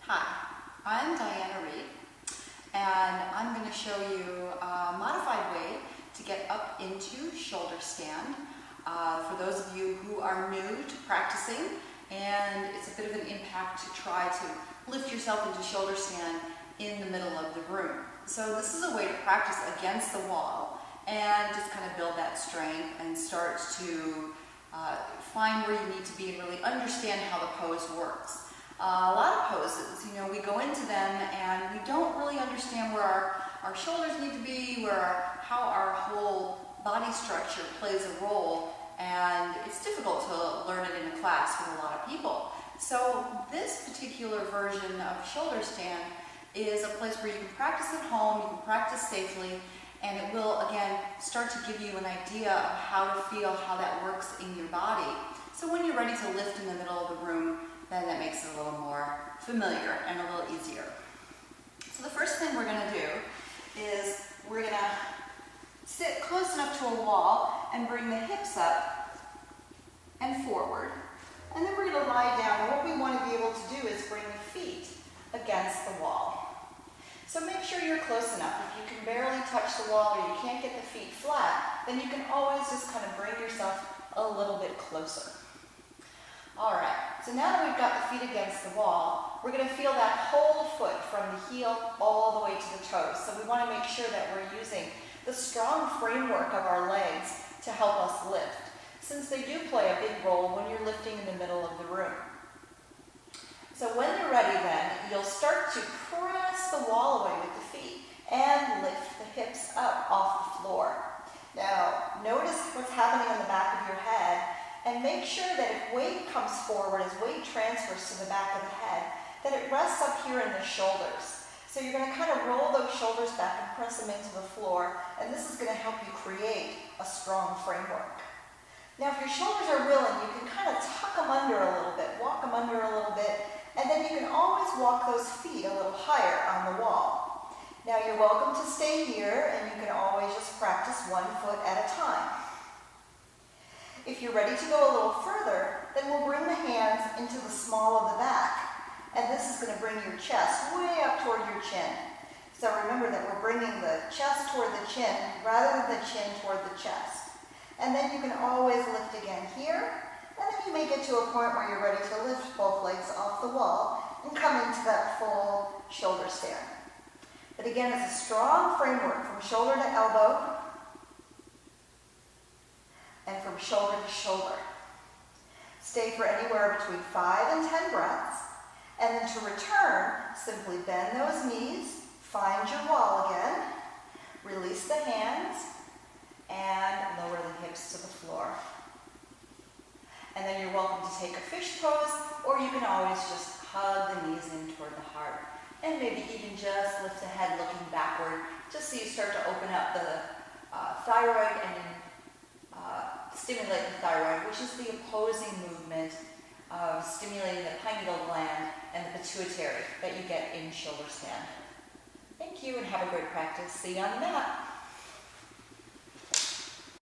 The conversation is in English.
Hi, I'm Diana Reed, and I'm going to show you a modified way to get up into shoulder stand. For those of you who are new to practicing, and it's a bit of an impact to try to lift yourself into shoulder stand in the middle of the room. So this is a way to practice against the wall and just kind of build that strength and start to find where you need to be and really understand how the pose works. A lot of poses, we go into them and we don't really understand where our shoulders need to be, how our whole body structure plays a role, and it's difficult to learn it in a class with a lot of people. So this particular version of shoulder stand is a place where you can practice at home, you can practice safely, and it will, again, start to give you an idea of how to feel, how that works in your body. So when you're ready to lift in the middle of the room, then that makes it a little more familiar and a little easier. So the first thing we're going to do is we're going to sit close enough to a wall and bring the hips up and forward. And then we're going to lie down, and what we want to be able to do is bring the feet against the wall. So make sure you're close enough. If you can barely touch the wall or you can't get the feet flat, then you can always just kind of bring yourself a little bit closer. All right, so now that we've got the feet against the wall, we're going to feel that whole foot from the heel all the way to the toes. So we want to make sure that we're using the strong framework of our legs to help us lift, since they do play a big role when you're lifting in the middle of the room. So when you're ready then, you'll start to press the wall away with the feet and lift the hips up off the floor. Now, notice what's happening on the back of your head, and make sure that if weight comes forward, as weight transfers to the back of the head, that it rests up here in the shoulders. So you're going to kind of roll those shoulders back and press them into the floor, and this is going to help you create a strong framework. Now, if your shoulders are willing, you can kind of tuck them under a little bit, walk them under a little bit, and then you can always walk those feet a little higher on the wall. Now, you're welcome to stay here, and you can always just practice 1 foot at a time. If you're ready to go a little further, then we'll bring the hands into the small of the back, and this is going to bring your chest way up toward your chin. So remember that we're bringing the chest toward the chin rather than the chin toward the chest. And then you can always lift again here, and then you may get to a point where you're ready to lift both legs off the wall and come into that full shoulder stand. But again, it's a strong framework from shoulder to elbow and from shoulder to shoulder. Stay for anywhere between 5 and 10 breaths, and then to return, simply bend those knees, find your wall again, release the hands, and lower the hips to the floor. And then you're welcome to take a fish pose, or you can always just hug the knees in toward the heart, and maybe even just lift the head looking backward, just so you start to open up the thyroid and stimulate the thyroid, which is the opposing movement of stimulating the pineal gland and the pituitary that you get in shoulder stand. Thank you, and have a great practice. See you on the mat.